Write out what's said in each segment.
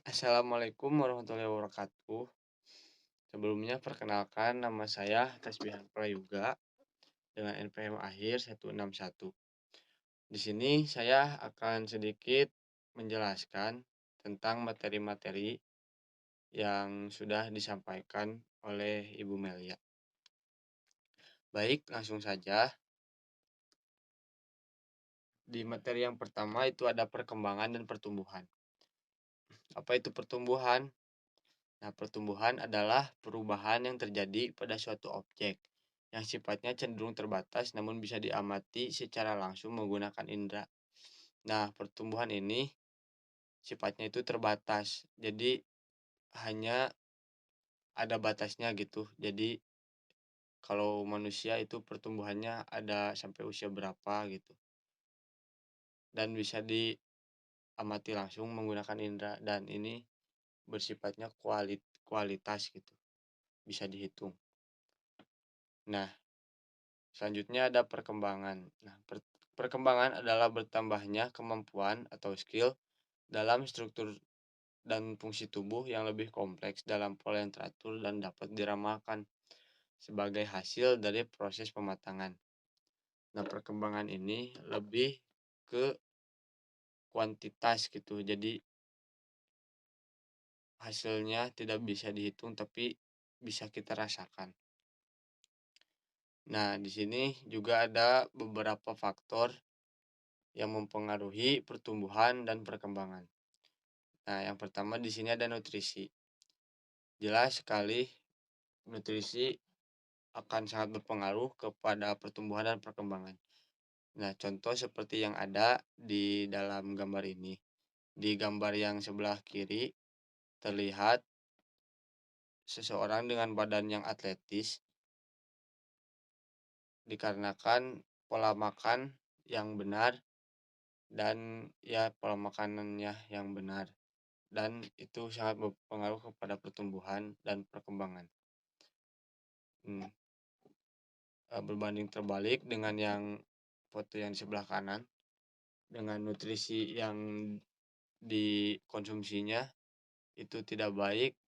Assalamualaikum warahmatullahi wabarakatuh. Sebelumnya perkenalkan nama saya Tasbihan Prayoga dengan NPM akhir 161. Di sini saya akan sedikit menjelaskan tentang materi-materi yang sudah disampaikan oleh Ibu Melia. Baik, langsung saja. Di materi yang pertama itu ada perkembangan dan pertumbuhan. Apa itu pertumbuhan? Nah, pertumbuhan adalah perubahan yang terjadi pada suatu objek yang sifatnya cenderung terbatas namun bisa diamati secara langsung menggunakan indera. Nah, pertumbuhan ini sifatnya itu terbatas. Jadi hanya ada batasnya gitu. Jadi kalau manusia itu pertumbuhannya ada sampai usia berapa gitu. Dan bisa diamati langsung menggunakan indera dan ini bersifatnya kualitas gitu. Bisa dihitung. Nah, selanjutnya ada perkembangan. Nah, perkembangan adalah bertambahnya kemampuan atau skill dalam struktur dan fungsi tubuh yang lebih kompleks dalam pola yang teratur dan dapat diramalkan sebagai hasil dari proses pematangan. Nah, perkembangan ini lebih ke kuantitas gitu. Jadi hasilnya tidak bisa dihitung tapi bisa kita rasakan. Nah, di sini juga ada beberapa faktor yang mempengaruhi pertumbuhan dan perkembangan. Nah, yang pertama di sini ada nutrisi. Jelas sekali nutrisi akan sangat berpengaruh kepada pertumbuhan dan perkembangan. Nah, contoh seperti yang ada di dalam gambar ini. Di gambar yang sebelah kiri terlihat seseorang dengan badan yang atletis dikarenakan pola makan yang benar dan ya pola makanannya yang benar. Dan itu sangat berpengaruh kepada pertumbuhan dan perkembangan. Hmm, berbanding terbalik dengan yang foto yang di sebelah kanan, dengan nutrisi yang dikonsumsinya itu tidak baik,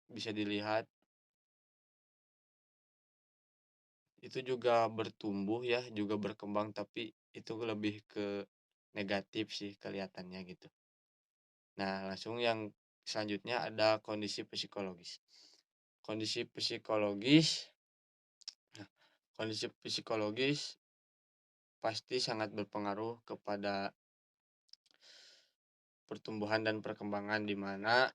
bisa dilihat itu juga bertumbuh ya, juga berkembang, tapi itu lebih ke negatif sih kelihatannya gitu. Nah, langsung yang selanjutnya ada kondisi psikologis. Kondisi psikologis, nah, kondisi psikologis pasti sangat berpengaruh kepada pertumbuhan dan perkembangan di mana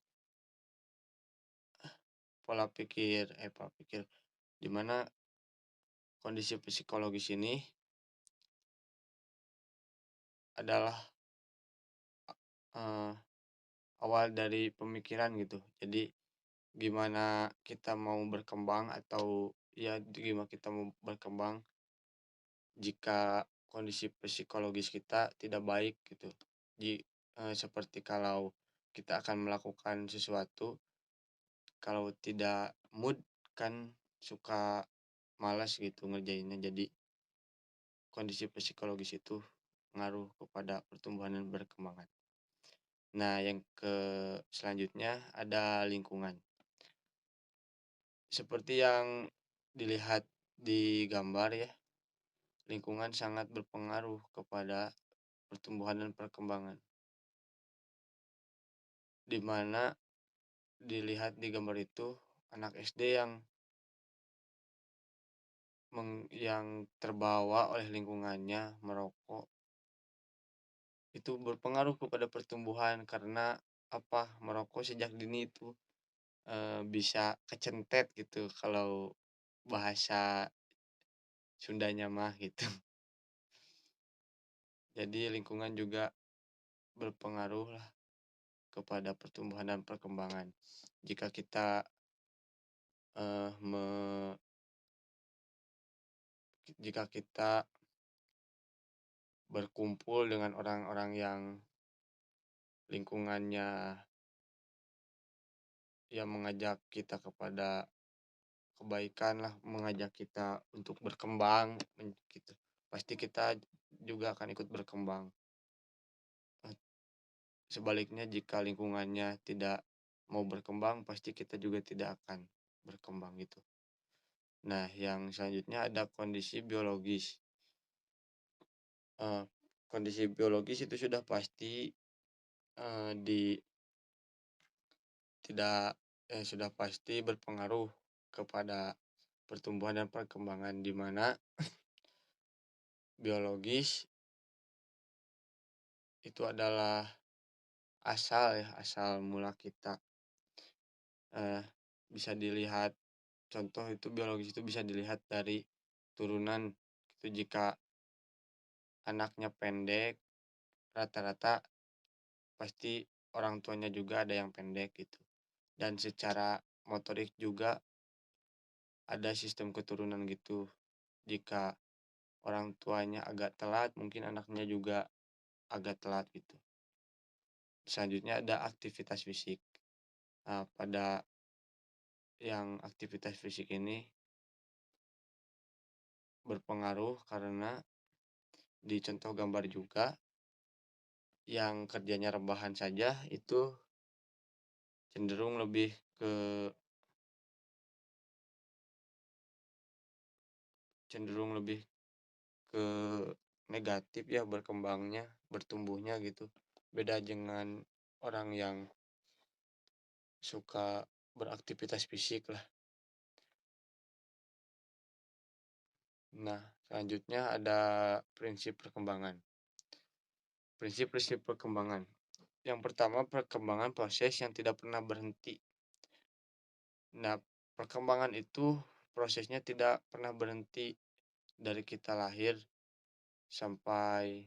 pola pikir di mana kondisi psikologis ini adalah eh, awal dari pemikiran gitu. Jadi gimana kita mau berkembang atau ya gimana kita mau berkembang jika kondisi psikologis kita tidak baik gitu. Seperti kalau kita akan melakukan sesuatu, kalau tidak mood kan suka malas gitu ngerjainnya. Jadi kondisi psikologis itu ngaruh kepada pertumbuhan dan perkembangan. Nah, yang selanjutnya ada lingkungan. Seperti yang dilihat di gambar ya, lingkungan sangat berpengaruh kepada pertumbuhan dan perkembangan. Di mana dilihat di gambar itu anak SD yang terbawa oleh lingkungannya merokok itu berpengaruh kepada pertumbuhan karena apa merokok sejak dini itu bisa kecentet gitu kalau bahasa Sundanya mah gitu. Jadi lingkungan juga berpengaruh lah kepada pertumbuhan dan perkembangan. Jika kita eh, me, jika kita berkumpul dengan orang-orang yang lingkungannya yang mengajak kita kepada kebaikan lah, mengajak kita untuk berkembang gitu. Pasti kita juga akan ikut berkembang. Eh, sebaliknya jika lingkungannya tidak mau berkembang, pasti kita juga tidak akan berkembang gitu. Nah, yang selanjutnya ada kondisi biologis. Eee, Kondisi biologis itu sudah pasti, di tidak sudah pasti berpengaruh kepada pertumbuhan dan perkembangan, di mana biologis itu adalah asal mula kita. Eee, Bisa dilihat contoh itu biologis itu bisa dilihat dari turunan, itu jika anaknya pendek, rata-rata pasti orang tuanya juga ada yang pendek gitu. Dan secara motorik juga ada sistem keturunan gitu. Jika orang tuanya agak telat, mungkin anaknya juga agak telat gitu. Selanjutnya ada aktivitas fisik. Nah, pada yang aktivitas fisik ini berpengaruh karena di contoh gambar juga yang kerjanya rebahan saja itu cenderung lebih ke cenderung lebih ke negatif ya berkembangnya, bertumbuhnya gitu. Beda dengan orang yang suka beraktivitas fisik lah. Nah, selanjutnya ada prinsip perkembangan. Prinsip-prinsip perkembangan. Yang pertama, perkembangan proses yang tidak pernah berhenti. Nah, perkembangan itu prosesnya tidak pernah berhenti dari kita lahir sampai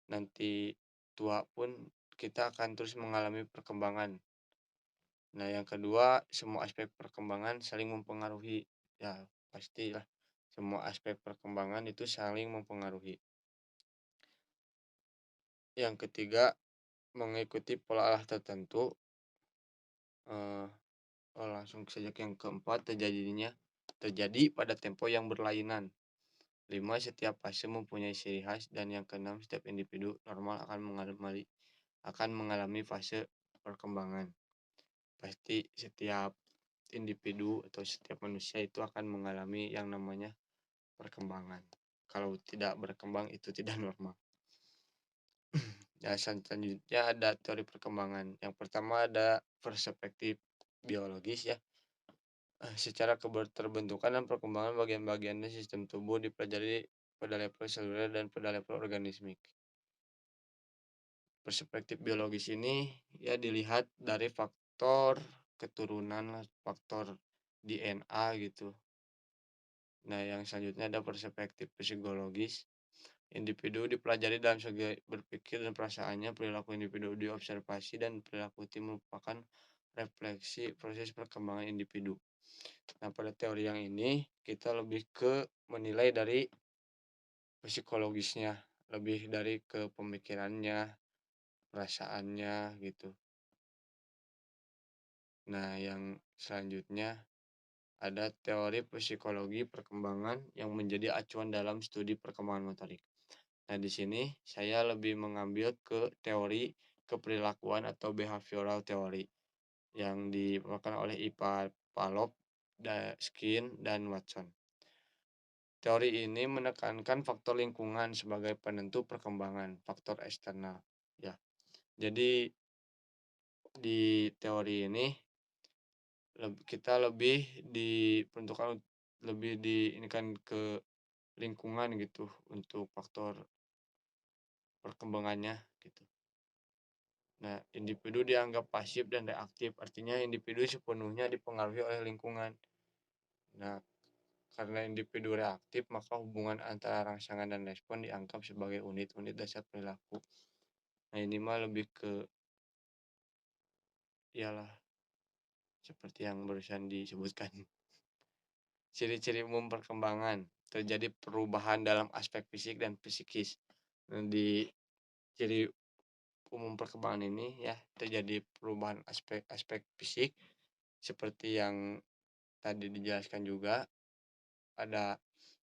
nanti tua pun kita akan terus mengalami perkembangan. Nah, yang kedua, semua aspek perkembangan saling mempengaruhi. Ya, pastilah. Semua aspek perkembangan itu saling mempengaruhi. Yang ketiga, mengikuti pola arah tertentu. Eh, Langsung saja ke yang keempat, terjadi pada tempo yang berlainan. 5. Setiap fase mempunyai ciri khas. Dan yang keenam, setiap individu normal akan mengalami fase perkembangan. Pasti setiap individu atau setiap manusia itu akan mengalami yang namanya perkembangan. Kalau tidak berkembang itu tidak normal. Ya, selanjutnya ada teori perkembangan. Yang pertama ada perspektif biologis ya. Secara keterbentukan dan perkembangan bagian-bagiannya sistem tubuh dipelajari pada level seluler dan pada level organismik. Perspektif biologis ini ya dilihat dari faktor keturunan, faktor DNA gitu. Nah, yang selanjutnya ada perspektif psikologis. Individu dipelajari dalam segi berpikir dan perasaannya, perilaku individu diobservasi, dan perilaku tim merupakan refleksi proses perkembangan individu. Nah, pada teori yang ini kita lebih ke menilai dari psikologisnya, lebih dari ke pemikirannya, perasaannya gitu. Nah, yang selanjutnya ada teori psikologi perkembangan yang menjadi acuan dalam studi perkembangan motorik. Nah, di sini saya lebih mengambil ke teori keperilakuan atau behavioral theory yang dibawakan oleh Pavlov, Skin, dan Watson. Teori ini menekankan faktor lingkungan sebagai penentu perkembangan, faktor eksternal. Ya, jadi di teori ini kita lebih diperuntukkan lebih diinikan ke lingkungan gitu untuk faktor perkembangannya gitu. Nah, individu dianggap pasif dan reaktif, artinya individu sepenuhnya dipengaruhi oleh lingkungan. Nah, karena individu reaktif, maka hubungan antara rangsangan dan respon dianggap sebagai unit-unit dasar perilaku. Nah, ini mah lebih ke ialah seperti yang barusan disebutkan. Ciri-ciri umum perkembangan, terjadi perubahan dalam aspek fisik dan psikis. Nah, di ciri umum perkembangan ini ya terjadi perubahan aspek-aspek fisik seperti yang tadi dijelaskan juga, ada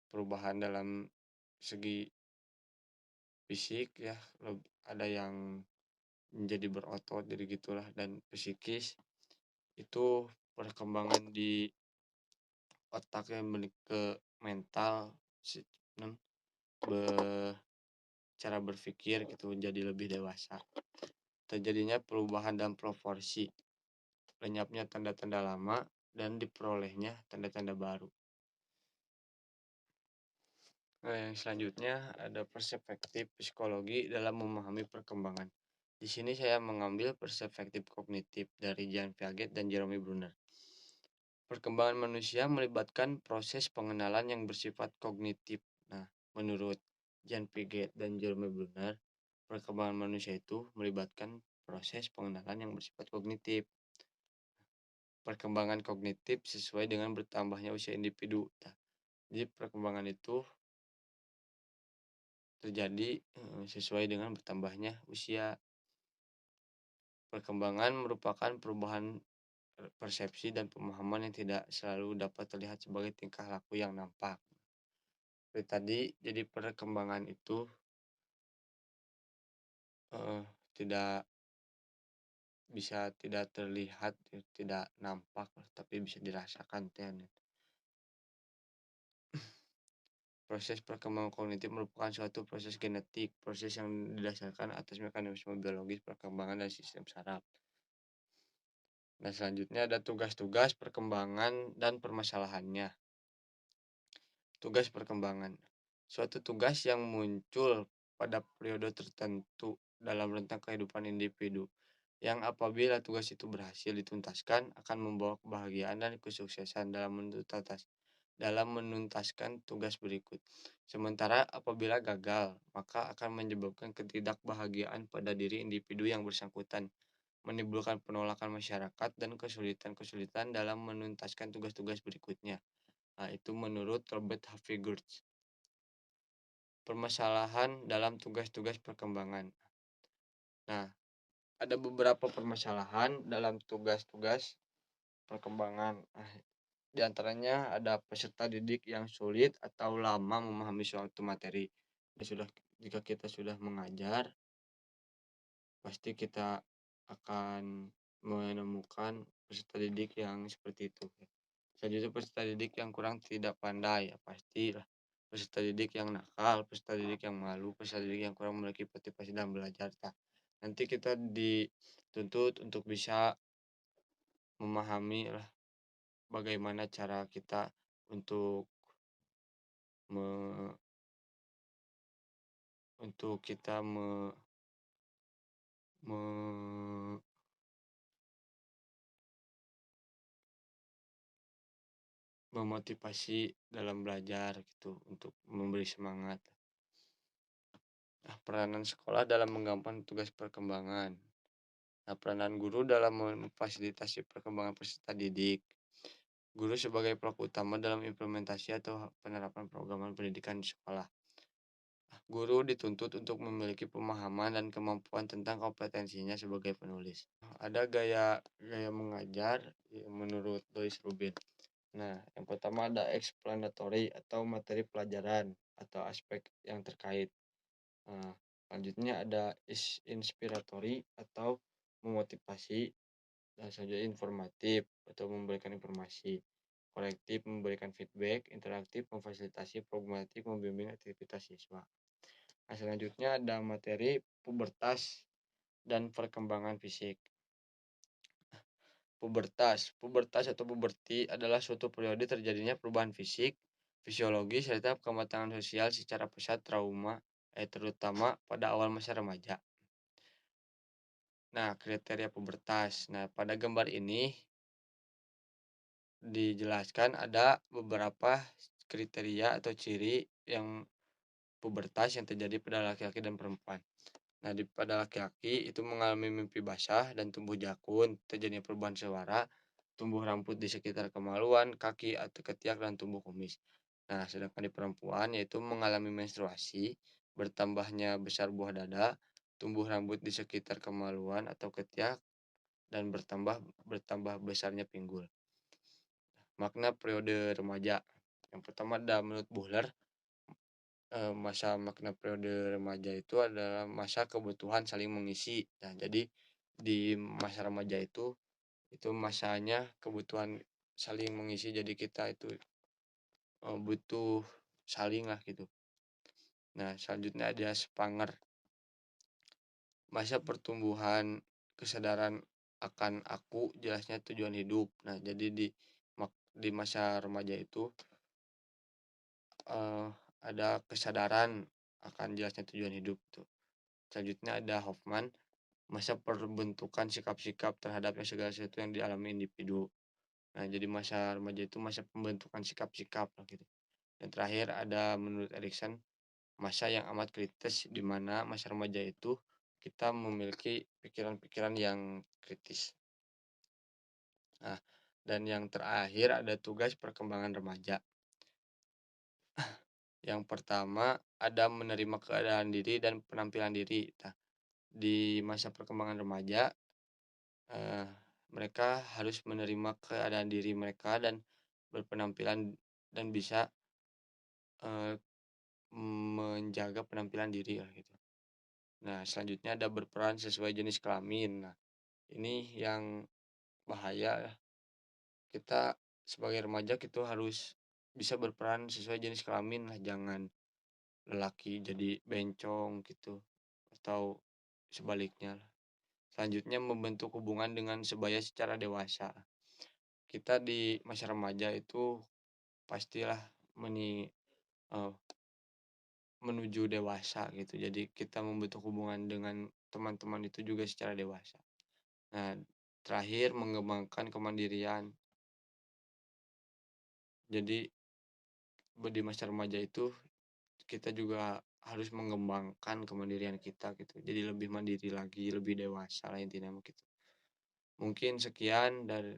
perubahan dalam segi fisik ya, ada yang menjadi berotot, jadi gitulah. Dan psikis itu perkembangan di otaknya ke mental, si non be cara berpikir gitu jadi lebih dewasa. Terjadinya perubahan dalam proporsi, lenyapnya tanda-tanda lama dan diperolehnya tanda-tanda baru. Nah, yang selanjutnya ada perspektif psikologi dalam memahami perkembangan. Di sini saya mengambil perspektif kognitif dari Jean Piaget dan Jerome Bruner. Perkembangan manusia melibatkan proses pengenalan yang bersifat kognitif. Nah, menurut Jean Piaget dan Jerome Bruner, perkembangan manusia itu melibatkan proses pengenalan yang bersifat kognitif. Perkembangan kognitif sesuai dengan bertambahnya usia individu. Nah, jadi perkembangan itu terjadi sesuai dengan bertambahnya usia. Perkembangan merupakan perubahan persepsi dan pemahaman yang tidak selalu dapat terlihat sebagai tingkah laku yang nampak. Seperti tadi, jadi perkembangan itu eh, tidak tidak terlihat, tidak nampak, tapi bisa dirasakan. Proses perkembangan kognitif merupakan suatu proses genetik, proses yang didasarkan atas mekanisme biologis perkembangan dan sistem saraf. Nah, selanjutnya ada tugas-tugas perkembangan dan permasalahannya. Tugas perkembangan. Suatu tugas yang muncul pada periode tertentu dalam rentang kehidupan individu, yang apabila tugas itu berhasil dituntaskan akan membawa kebahagiaan dan kesuksesan dalam menuntaskan tugas berikut. Sementara apabila gagal, maka akan menyebabkan ketidakbahagiaan pada diri individu yang bersangkutan, menimbulkan penolakan masyarakat dan kesulitan-kesulitan dalam menuntaskan tugas-tugas berikutnya. Nah, itu menurut Robert Havigurts. Permasalahan dalam tugas-tugas perkembangan. Nah, ada beberapa permasalahan dalam tugas-tugas perkembangan. Di antaranya ada peserta didik yang sulit atau lama memahami suatu materi. Jika kita sudah mengajar, pasti kita akan menemukan peserta didik yang seperti itu. Selanjutnya peserta didik yang kurang tidak pandai, ya pastilah. Peserta didik yang nakal, peserta didik yang malu, peserta didik yang kurang memiliki motivasi dalam belajar. Nah, nanti kita dituntut untuk bisa memahami lah bagaimana cara kita untuk me, untuk kita me- memotivasi dalam belajar gitu untuk memberi semangat. Nah, peranan sekolah dalam menggampang tugas perkembangan. Nah, peranan guru dalam memfasilitasi perkembangan peserta didik. Guru sebagai pelaku utama dalam implementasi atau penerapan program pendidikan di sekolah. Guru dituntut untuk memiliki pemahaman dan kemampuan tentang kompetensinya sebagai penulis. Ada gaya gaya mengajar menurut Louis Rubin. Nah, yang pertama ada explanatory atau materi pelajaran atau aspek yang terkait. Nah, selanjutnya ada inspiratory atau memotivasi, dan selanjutnya informatif atau memberikan informasi, korektif memberikan feedback, interaktif memfasilitasi, programatik membimbing aktivitas siswa. Nah, selanjutnya ada materi pubertas dan perkembangan fisik. Pubertas atau puberti adalah suatu periode terjadinya perubahan fisik, fisiologis, serta kematangan sosial secara pesat terutama pada awal masa remaja. Nah, kriteria pubertas. Nah, pada gambar ini dijelaskan ada beberapa kriteria atau ciri yang pubertas yang terjadi pada laki-laki dan perempuan. Nah, pada laki-laki itu mengalami mimpi basah dan tumbuh jakun, terjadinya perubahan suara, tumbuh rambut di sekitar kemaluan, kaki atau ketiak, dan tumbuh kumis. Nah, sedangkan di perempuan yaitu mengalami menstruasi, bertambahnya besar buah dada, tumbuh rambut di sekitar kemaluan atau ketiak, dan bertambah besarnya pinggul. Makna periode remaja. Yang pertama ada menurut Buhler, Masa makna periode remaja itu adalah masa kebutuhan saling mengisi. Nah, jadi di masa remaja itu masanya kebutuhan saling mengisi. Jadi kita itu, butuh saling lah gitu. Nah, selanjutnya ada Spanger, masa pertumbuhan kesadaran akan aku, jelasnya tujuan hidup. Nah, jadi di masa remaja itu, eee, ada kesadaran akan jelasnya tujuan hidup tuh. Selanjutnya ada Hoffman, masa perbentukan sikap-sikap terhadapnya segala sesuatu yang dialami individu. Nah, jadi masa remaja itu masa pembentukan sikap-sikap lah gitu. Dan terakhir ada menurut Erikson, masa yang amat kritis di mana masa remaja itu kita memiliki pikiran-pikiran yang kritis. Nah, dan yang terakhir ada tugas perkembangan remaja. Yang pertama ada menerima keadaan diri dan penampilan diri. Nah, di masa perkembangan remaja, eee, mereka harus menerima keadaan diri mereka dan berpenampilan dan bisa, eee, menjaga penampilan diri lah gitu. Nah, selanjutnya ada berperan sesuai jenis kelamin. Nah, ini yang bahaya ya. Kita sebagai remaja kita harus bisa berperan sesuai jenis kelamin lah, jangan lelaki jadi bencong gitu atau sebaliknya lah. Selanjutnya membentuk hubungan dengan sebaya secara dewasa. Kita di masa remaja itu pastilah meni eee, menuju dewasa gitu. Jadi kita membentuk hubungan dengan teman-teman itu juga secara dewasa. Nah, terakhir mengembangkan kemandirian. Jadi di masa remaja itu kita juga harus mengembangkan kemandirian kita gitu. Jadi lebih mandiri lagi, lebih dewasa lah intinya mah gitu. Mungkin sekian dari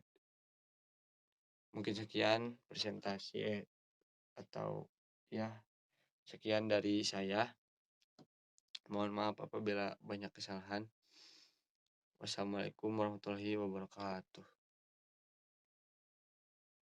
presentasi atau ya sekian dari saya. Mohon maaf apabila banyak kesalahan. Wassalamualaikum warahmatullahi wabarakatuh.